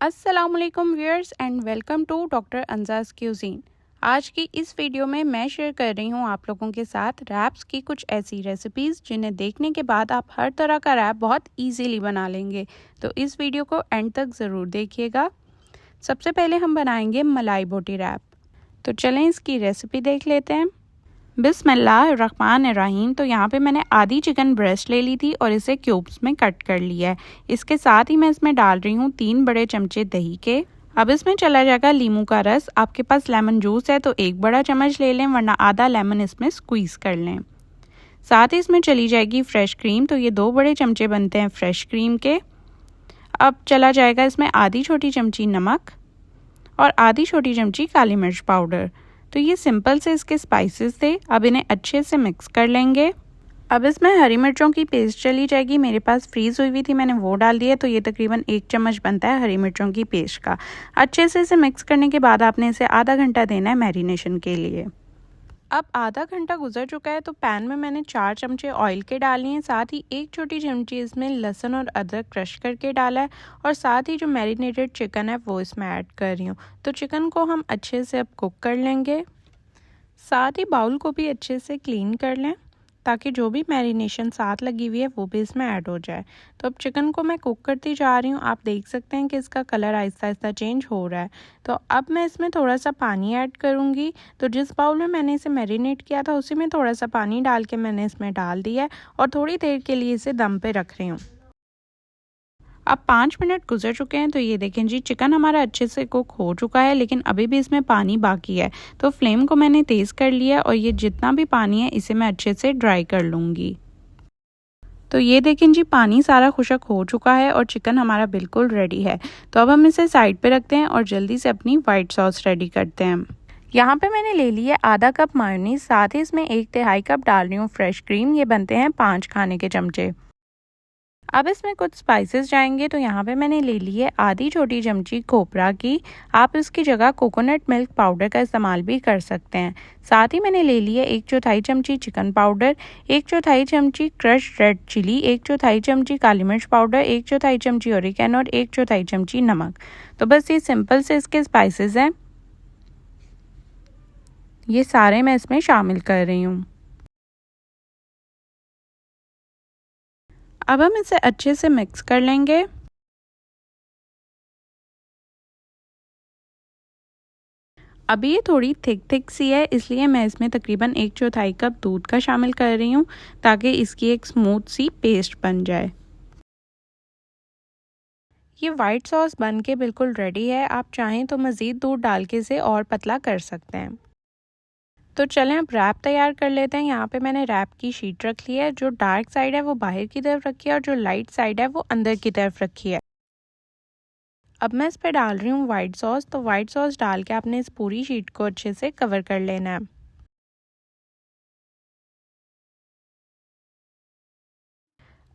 अस्सलामुअलैकुम viewers and welcome to doctor Anjaz cuisine. आज की इस वीडियो में मैं शेयर कर रही हूँ आप लोगों के साथ रैप्स की कुछ ऐसी रेसिपीज़ जिन्हें देखने के बाद आप हर तरह का रैप बहुत इजीली बना लेंगे। तो इस वीडियो को एंड तक ज़रूर देखिएगा। सबसे पहले हम बनाएंगे मलाई बोटी रैप। तो चलें इसकी रेसिपी देख लेते हैं। बिस्मिल्लाहिर्रहमानिर्रहीम। तो यहाँ पे मैंने आधी चिकन ब्रेस्ट ले ली थी और इसे क्यूब्स में कट कर लिया है। इसके साथ ही मैं इसमें डाल रही हूँ 3 बड़े चमचे दही के। अब इसमें चला जाएगा नींबू का रस। आपके पास लेमन जूस है तो 1 बड़ा चम्मच ले लें, वरना आधा लेमन इसमें स्क्वीज़ कर लें। साथ ही इसमें चली जाएगी फ्रेश क्रीम। तो ये 2 बड़े चमचे बनते हैं फ्रेश क्रीम के। अब चला जाएगा इसमें आधी छोटी चमची नमक और आधी छोटी चमची काली मिर्च पाउडर। तो ये सिंपल से इसके स्पाइसेस थे। अब इन्हें अच्छे से मिक्स कर लेंगे। अब इसमें हरी मिर्चों की पेस्ट चली जाएगी। मेरे पास फ्रीज़ हुई थी, मैंने वो डाल दिया। तो ये तकरीबन 1 चम्मच बनता है हरी मिर्चों की पेस्ट का। अच्छे से इसे मिक्स करने के बाद आपने इसे आधा घंटा देना है मैरिनेशन के लिए। अब आधा घंटा गुजर चुका है तो पैन में मैंने 4 चमचे ऑयल के डाले हैं। साथ ही 1 छोटी चमची इसमें लहसुन और अदरक क्रश करके डाला है और साथ ही जो मैरिनेटेड चिकन है वो इसमें ऐड कर रही हूँ। तो चिकन को हम अच्छे से अब कुक कर लेंगे। साथ ही बाउल को भी अच्छे से क्लीन कर लें ताकि जो भी मैरिनेशन साथ लगी हुई है वो भी इसमें ऐड हो जाए। तो अब चिकन को मैं कुक करती जा रही हूँ। आप देख सकते हैं कि इसका कलर आहिस्ता आहिस्ता चेंज हो रहा है। तो अब मैं इसमें थोड़ा सा पानी ऐड करूँगी। तो जिस बाउल में मैंने इसे मैरिनेट किया था उसी में थोड़ा सा पानी डाल के मैंने इसमें डाल दिया है और थोड़ी देर के लिए इसे दम पे रख रही हूँ। अब 5 मिनट गुजर चुके हैं। तो ये देखें जी, चिकन हमारा अच्छे से कुक हो चुका है, लेकिन अभी भी इसमें पानी बाकी है। तो फ्लेम को मैंने तेज़ कर लिया और ये जितना भी पानी है इसे मैं अच्छे से ड्राई कर लूँगी। तो ये देखें जी, पानी सारा खुश्क हो चुका है और चिकन हमारा बिल्कुल रेडी है। तो अब हम इसे साइड पे रखते हैं और जल्दी से अपनी वाइट सॉस रेडी करते हैं। यहाँ पे मैंने ले ली है आधा कप मायोनीज। साथ ही इसमें 1/3 कप डाल रही हूँ फ्रेश क्रीम। ये बनते हैं 5 खाने के चमचे। अब इसमें कुछ स्पाइसेस जाएंगे। तो यहाँ पे मैंने ले ली है आधी छोटी चमची खोपरा की। आप इसकी जगह कोकोनट मिल्क पाउडर का इस्तेमाल भी कर सकते हैं। साथ ही मैंने ले ली है 1/4 चमची चिकन पाउडर, 1/4 चमची क्रश रेड चिली, 1/4 चमची काली मिर्च पाउडर, 1/4 चमची ओरिगेनो और 1/4 चमची नमक। तो बस ये सिंपल से इसके स्पाइसेस हैं। ये सारे मैं इसमें शामिल कर रही हूँ। अब हम इसे अच्छे से मिक्स कर लेंगे। अभी ये थोड़ी थिक सी है, इसलिए मैं इसमें तकरीबन 1/4 कप दूध का शामिल कर रही हूँ ताकि इसकी एक स्मूथ सी पेस्ट बन जाए। ये वाइट सॉस बन के बिल्कुल रेडी है। आप चाहें तो मज़ीद दूध डाल के इसे और पतला कर सकते हैं। तो चलें अब रैप तैयार कर लेते हैं। यहाँ पे मैंने रैप की शीट रख ली है। जो डार्क साइड है वो बाहर की तरफ रखी है और जो लाइट साइड है वो अंदर की तरफ रखी है। अब मैं इस पर डाल रही हूँ वाइट सॉस। तो वाइट सॉस डाल के आपने इस पूरी शीट को अच्छे से कवर कर लेना है।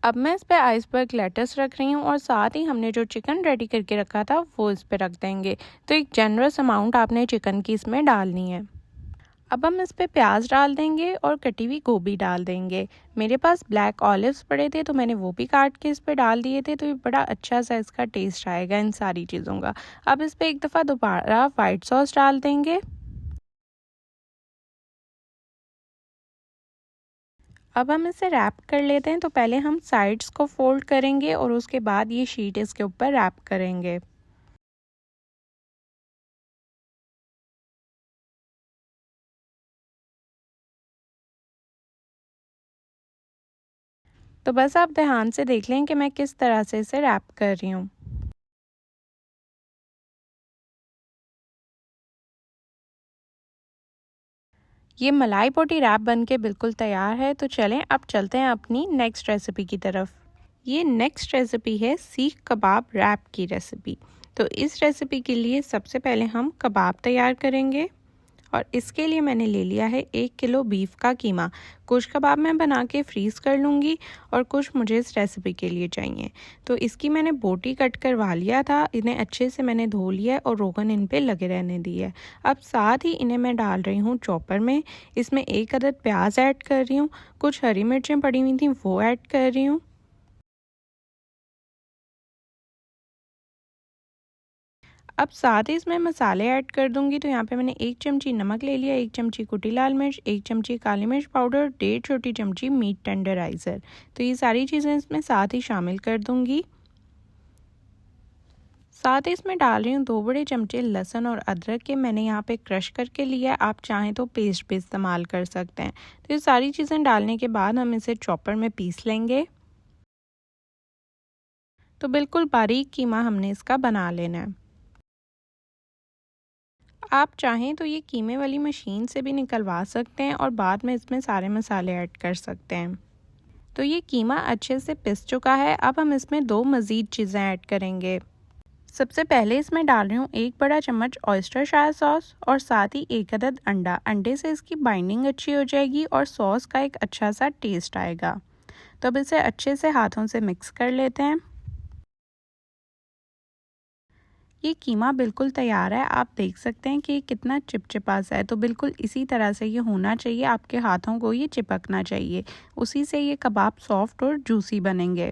अब मैं इस पे आइसबर्ग लेटस रख रही हूँ और साथ ही हमने जो चिकन रेडी करके रखा था वो इस पे रख देंगे। तो एक जनरस अमाउंट आपने चिकन की इसमें डालनी है। अब हम इस पे प्याज डाल देंगे और कटी हुई गोभी डाल देंगे। मेरे पास ब्लैक ऑलिव्स पड़े थे तो मैंने वो भी काट के इस पे डाल दिए थे। तो ये बड़ा अच्छा सा इसका टेस्ट आएगा इन सारी चीज़ों का। अब इस पे एक दफ़ा दोबारा वाइट सॉस डाल देंगे। अब हम इसे रैप कर लेते हैं। तो पहले हम साइड्स को फोल्ड करेंगे और उसके बाद ये शीट इसके ऊपर रैप करेंगे। तो बस आप ध्यान से देख लें कि मैं किस तरह से इसे रैप कर रही हूँ। ये मलाई बोटी रैप बन के बिल्कुल तैयार है। तो चलें अब चलते हैं अपनी नेक्स्ट रेसिपी की तरफ। ये नेक्स्ट रेसिपी है सीख कबाब रैप की रेसिपी। तो इस रेसिपी के लिए सबसे पहले हम कबाब तैयार करेंगे और इसके लिए मैंने ले लिया है 1 किलो बीफ का कीमा। कुछ कबाब मैं बना के फ्रीज़ कर लूँगी और कुछ मुझे इस रेसिपी के लिए चाहिए। तो इसकी मैंने बोटी कट करवा लिया था। इन्हें अच्छे से मैंने धो लिया है और रोगन इन पे लगे रहने दी है। अब साथ ही इन्हें मैं डाल रही हूँ चॉपर में। इसमें 1 अदद प्याज ऐड कर रही हूँ। कुछ हरी मिर्चें पड़ी हुई थी वो ऐड कर रही हूँ। अब साथ ही इसमें मसाले ऐड कर दूंगी। तो यहाँ पे मैंने 1 चमची नमक ले लिया, 1 चमची कुटी लाल मिर्च, 1 चमची काली मिर्च पाउडर, 1.5 छोटी चमची मीट टेंडराइज़र। तो ये सारी चीज़ें इसमें साथ ही शामिल कर दूंगी। साथ ही इसमें डाल रही हूँ 2 बड़े चमचे लहसुन और अदरक के, मैंने यहाँ पे क्रश करके लिया है, आप चाहें तो पेस्ट भी इस्तेमाल कर सकते हैं। तो ये सारी चीज़ें डालने के बाद हम इसे चॉपर में पीस लेंगे। तो बिल्कुल बारीक कीमा हमने इसका बना लेना है। आप चाहें तो ये कीमे वाली मशीन से भी निकलवा सकते हैं और बाद में इसमें सारे मसाले ऐड कर सकते हैं। तो ये कीमा अच्छे से पिस चुका है। अब हम इसमें 2 मज़ीद चीज़ें ऐड करेंगे। सबसे पहले इसमें डाल रही हूँ 1 बड़ा चम्मच ऑयस्टर शायर सॉस और साथ ही 1 अदद अंडा। अंडे से इसकी बाइंडिंग अच्छी हो जाएगी और सॉस का एक अच्छा सा टेस्ट आएगा। तो अब इसे अच्छे से हाथों से मिक्स कर लेते हैं। ये कीमा बिल्कुल तैयार है। आप देख सकते हैं कि कितना चिपचिपा सा है। तो बिल्कुल इसी तरह से ये होना चाहिए, आपके हाथों को ये चिपकना चाहिए, उसी से ये कबाब सॉफ्ट और जूसी बनेंगे।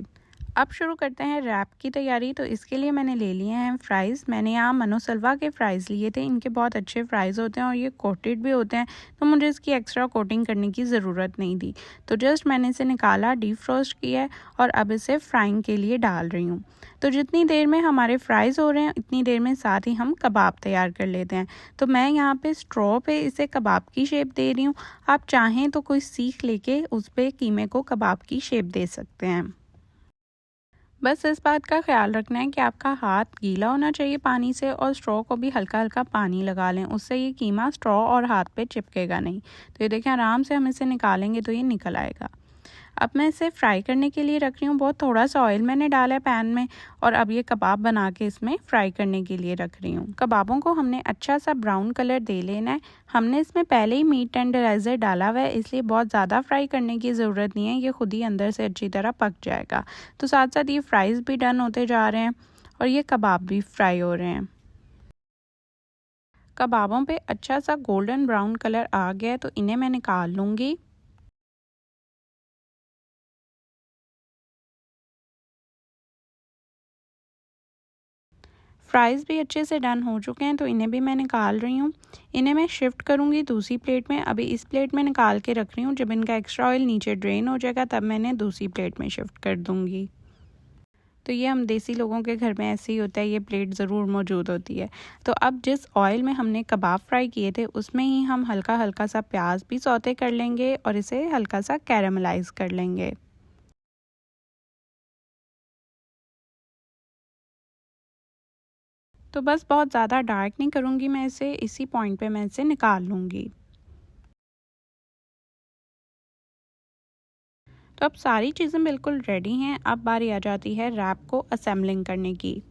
अब शुरू करते हैं रैप की तैयारी। तो इसके लिए मैंने ले लिए हैं फ़्राइज़। मैंने यहाँ मनोसल्वा के फ़्राइज़ लिए थे। इनके बहुत अच्छे फ़्राइज़ होते हैं और ये कोटेड भी होते हैं, तो मुझे इसकी एक्स्ट्रा कोटिंग करने की ज़रूरत नहीं थी। तो जस्ट मैंने इसे निकाला, डीप फ्रोस्ट किया है और अब इसे फ्राइंग के लिए डाल रही हूँ। तो जितनी देर में हमारे फ़्राइज़ हो रहे हैं इतनी देर में साथ ही हम कबाब तैयार कर लेते हैं। तो मैं यहाँ पे स्ट्रॉ पे इसे कबाब की शेप दे रही हूँ। आप चाहें तो कोई सीख लेके उस पर कीमे को कबाब की शेप दे सकते हैं। बस इस बात का ख्याल रखना है कि आपका हाथ गीला होना चाहिए पानी से और स्ट्रॉ को भी हल्का हल्का पानी लगा लें, उससे ये कीमा स्ट्रॉ और हाथ पे चिपकेगा नहीं। तो ये देखें, आराम से हम इसे निकालेंगे तो ये निकल आएगा। अब मैं इसे फ्राई करने के लिए रख रही हूँ। बहुत थोड़ा सा ऑयल मैंने डाला है पैन में और अब ये कबाब बना के इसमें फ्राई करने के लिए रख रही हूँ। कबाबों को हमने अच्छा सा ब्राउन कलर दे लेना है। हमने इसमें पहले ही मीट टेंडराइज़र डाला हुआ है, इसलिए बहुत ज़्यादा फ्राई करने की ज़रूरत नहीं है, ये खुद ही अंदर से अच्छी तरह पक जाएगा। तो साथ साथ ये फ्राइज़ भी डन होते जा रहे हैं और ये कबाब भी फ्राई हो रहे हैं। कबाबों पे अच्छा सा गोल्डन ब्राउन कलर आ गया है, तो इन्हें मैं निकाल लूँगी। फ्राइज़ भी अच्छे से डन हो चुके हैं, तो इन्हें भी मैं निकाल रही हूँ। इन्हें मैं शिफ्ट करूँगी दूसरी प्लेट में। अभी इस प्लेट में निकाल के रख रही हूँ, जब इनका एक्स्ट्रा ऑयल नीचे ड्रेन हो जाएगा तब मैं इन्हें दूसरी प्लेट में शिफ्ट कर दूँगी। तो ये हम देसी लोगों के घर में ऐसे ही होता है, ये प्लेट ज़रूर मौजूद होती है। तो अब जिस ऑयल में हमने कबाब फ्राई किए थे उसमें ही हम हल्का हल्का सा प्याज भी सौते कर लेंगे और इसे हल्का सा कैरामलाइज़ कर लेंगे। तो बस बहुत ज़्यादा डार्क नहीं करूँगी मैं इसे, इसी पॉइंट पे मैं इसे निकाल लूँगी। तो अब सारी चीज़ें बिल्कुल रेडी हैं। अब बारी आ जाती है रैप को असेंबलिंग करने की।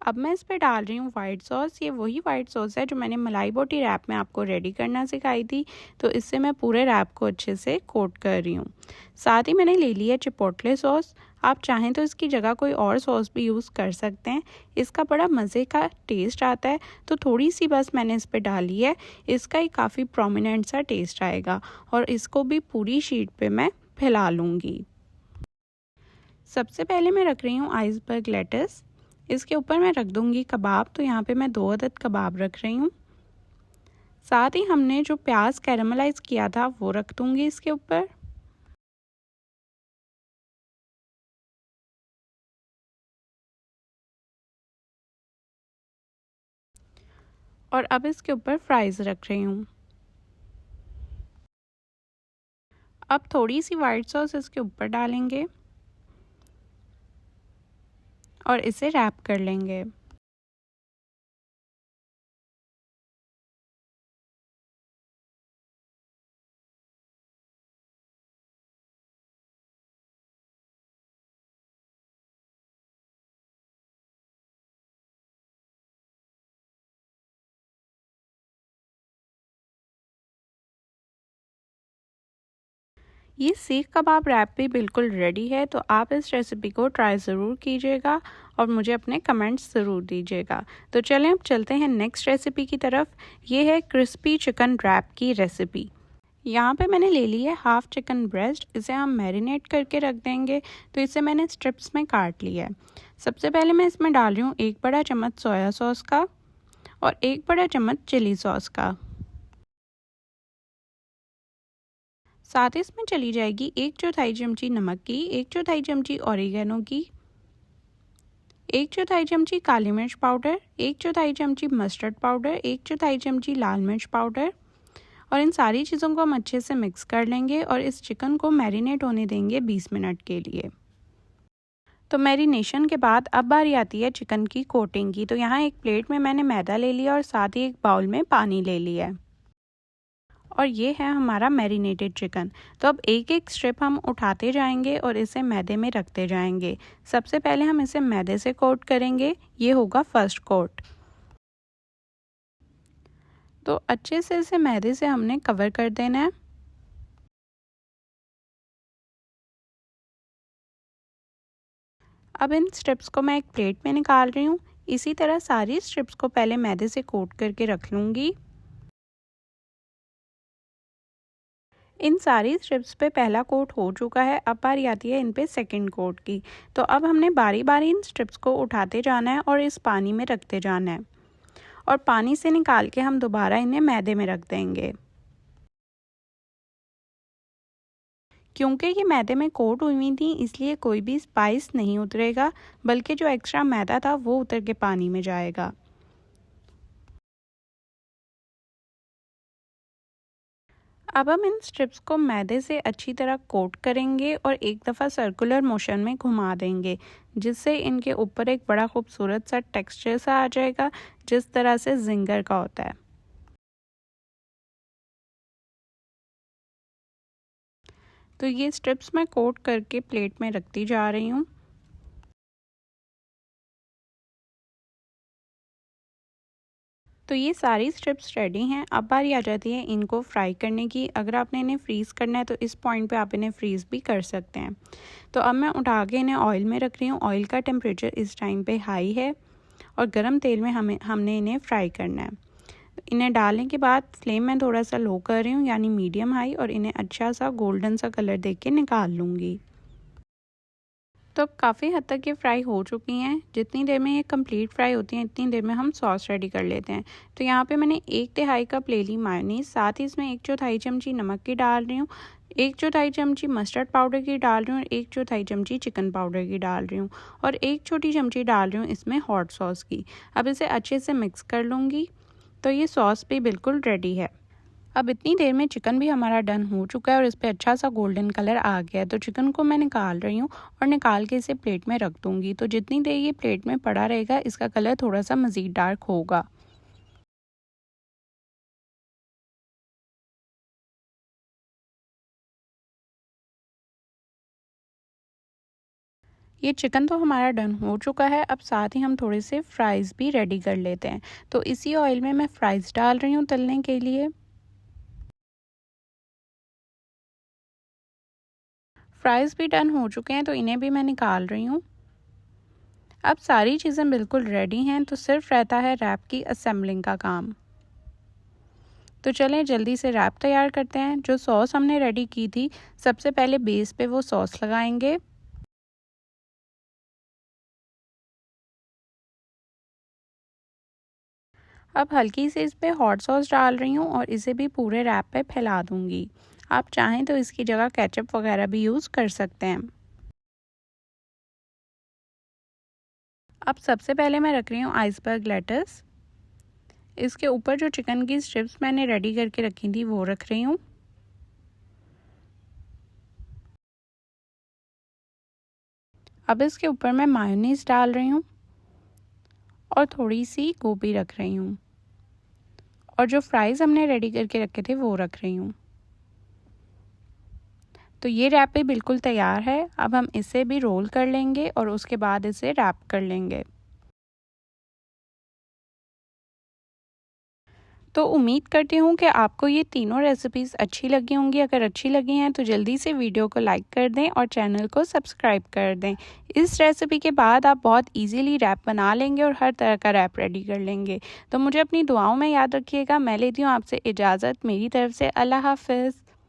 अब मैं इस पे डाल रही हूँ वाइट सॉस। ये वही वाइट सॉस है जो मैंने मलाई बोटी रैप में आपको रेडी करना सिखाई थी। तो इससे मैं पूरे रैप को अच्छे से कोट कर रही हूँ। साथ ही मैंने ले लिया चिपोटले सॉस। आप चाहें तो इसकी जगह कोई और सॉस भी यूज़ कर सकते हैं, इसका बड़ा मज़े का टेस्ट आता है। तो थोड़ी सी बस मैंने इस पर डाली है, इसका ही काफ़ी प्रोमिनेंट सा टेस्ट आएगा और इसको भी पूरी शीट पे मैं फैला लूँगी। सबसे पहले मैं रख रही हूँ आइसबर्ग लेटस। इसके ऊपर मैं रख दूँगी कबाब। तो यहाँ पे मैं 2 अदद कबाब रख रही हूँ। साथ ही हमने जो प्याज कैरामलाइज़ किया था वो रख दूँगी इसके ऊपर। और अब इसके ऊपर फ्राइज़ रख रही हूँ। अब थोड़ी सी वाइट सॉस इसके ऊपर डालेंगे और इसे रैप कर लेंगे। ये सीख कबाब रैप भी बिल्कुल रेडी है। तो आप इस रेसिपी को ट्राई ज़रूर कीजिएगा और मुझे अपने कमेंट्स ज़रूर दीजिएगा। तो चलें अब चलते हैं नेक्स्ट रेसिपी की तरफ। ये है क्रिस्पी चिकन रैप की रेसिपी। यहाँ पे मैंने ले ली है हाफ चिकन ब्रेस्ट, इसे हम मैरिनेट करके रख देंगे। तो इसे मैंने स्ट्रिप्स में काट लिया है। सबसे पहले मैं इसमें डाल रही हूँ 1 बड़ा चम्मच सोया सॉस का और 1 बड़ा चम्मच चिली सॉस का। साथ ही इसमें चली जाएगी 1/4 चमची नमक की, 1/4 चमची ऑरिगेनो की, 1/4 चमची काली मिर्च पाउडर, 1/4 चमची मस्टर्ड पाउडर, 1/4 चमची लाल मिर्च पाउडर। और इन सारी चीज़ों को हम अच्छे से मिक्स कर लेंगे और इस चिकन को मैरिनेट होने देंगे 20 मिनट के लिए। तो मैरिनेशन के बाद अब बारी आती है चिकन की कोटिंग की। तो यहाँ एक प्लेट में मैंने मैदा ले लिया और साथ ही एक बाउल में पानी ले लिया है और ये है हमारा मैरिनेटेड चिकन। तो अब एक एक स्ट्रिप हम उठाते जाएंगे और इसे मैदे में रखते जाएंगे। सबसे पहले हम इसे मैदे से कोट करेंगे, ये होगा फर्स्ट कोट। तो अच्छे से इसे मैदे से हमने कवर कर देना है। अब इन स्ट्रिप्स को मैं एक प्लेट में निकाल रही हूँ। इसी तरह सारी स्ट्रिप्स को पहले मैदे से कोट करके रख लूँगी। इन सारी स्ट्रिप्स पे पहला कोट हो चुका है, अब बारी आती है इन पे सेकंड कोट की। तो अब हमने बारी बारी इन स्ट्रिप्स को उठाते जाना है और इस पानी में रखते जाना है और पानी से निकाल के हम दोबारा इन्हें मैदे में रख देंगे। क्योंकि ये मैदे में कोट हुई थी इसलिए कोई भी स्पाइस नहीं उतरेगा, बल्कि जो एक्स्ट्रा मैदा था वो उतर के पानी में जाएगा। अब हम इन स्ट्रिप्स को मैदे से अच्छी तरह कोट करेंगे और एक दफ़ा सर्कुलर मोशन में घुमा देंगे, जिससे इनके ऊपर एक बड़ा खूबसूरत सा टेक्सचर सा आ जाएगा, जिस तरह से जिंगर का होता है। तो ये स्ट्रिप्स मैं कोट करके प्लेट में रखती जा रही हूँ। तो ये सारी स्ट्रिप्स रेडी हैं। अब बारी आ जाती है इनको फ्राई करने की। अगर आपने इन्हें फ्रीज़ करना है तो इस पॉइंट पे आप इन्हें फ्रीज़ भी कर सकते हैं। तो अब मैं उठा के इन्हें ऑयल में रख रही हूँ। ऑयल का टेम्परेचर इस टाइम पे हाई है और गरम तेल में हमने इन्हें फ्राई करना है। इन्हें डालने के बाद फ्लेम में थोड़ा सा लो कर रही हूँ, यानी मीडियम हाई, और इन्हें अच्छा सा गोल्डन सा कलर दे के निकाल लूँगी। तो अब काफ़ी हद तक ये फ्राई हो चुकी हैं। जितनी देर में ये कंप्लीट फ्राई होती हैं इतनी देर में हम सॉस रेडी कर लेते हैं। तो यहाँ पे मैंने 1/3 कप ले ली मायोनीज़, साथ ही इसमें 1/4 चमची नमक की डाल रही हूँ, 1/4 चमची मस्टर्ड पाउडर की डाल रही हूँ और 1/4 चमची चिकन पाउडर की डाल रही हूँ और 1 छोटी चमची डाल रही हूँ इसमें हॉट सॉस की। अब इसे अच्छे से मिक्स कर लूँगी। तो ये सॉस भी बिल्कुल रेडी है। अब इतनी देर में चिकन भी हमारा डन हो चुका है और इस पर अच्छा सा गोल्डन कलर आ गया है। तो चिकन को मैं निकाल रही हूँ और निकाल के इसे प्लेट में रख दूँगी। तो जितनी देर ये प्लेट में पड़ा रहेगा इसका कलर थोड़ा सा मज़ीद डार्क होगा। ये चिकन तो हमारा डन हो चुका है। अब साथ ही हम थोड़े से फ्राइज़ भी रेडी कर लेते हैं। तो इसी ऑयल में मैं फ़्राइज़ डाल रही हूँ तलने के लिए। फ्राइज़ भी डन हो चुके हैं तो इन्हें भी मैं निकाल रही हूँ। अब सारी चीज़ें बिल्कुल रेडी हैं, तो सिर्फ रहता है रैप की असेंबलिंग का काम। तो चलें जल्दी से रैप तैयार करते हैं। जो सॉस हमने रेडी की थी, सबसे पहले बेस पे वो सॉस लगाएंगे। अब हल्की से इस पे हॉट सॉस डाल रही हूँ और इसे भी पूरे रैप पे फैला दूँगी। आप चाहें तो इसकी जगह केचप वगैरह भी यूज़ कर सकते हैं। अब सबसे पहले मैं रख रही हूँ आइसबर्ग लेटस। इसके ऊपर जो चिकन की स्ट्रिप्स मैंने रेडी करके रखी थी वो रख रही हूँ। अब इसके ऊपर मैं मायोनीज़ डाल रही हूँ और थोड़ी सी गोभी रख रही हूँ और जो फ्राइज़ हमने रेडी करके रखे थे वो रख रही हूँ। तो ये रैप भी बिल्कुल तैयार है। अब हम इसे भी रोल कर लेंगे और उसके बाद इसे रैप कर लेंगे। तो उम्मीद करती हूँ कि आपको ये तीनों रेसिपीज़ अच्छी लगी होंगी। अगर अच्छी लगी हैं तो जल्दी से वीडियो को लाइक कर दें और चैनल को सब्सक्राइब कर दें। इस रेसिपी के बाद आप बहुत इजीली रैप बना लेंगे और हर तरह का रैप रेडी कर लेंगे। तो मुझे अपनी दुआओं में याद रखिएगा। मैं लेती हूँ आपसे इजाज़त। मेरी तरफ से अल्लाह हाफ़िज़।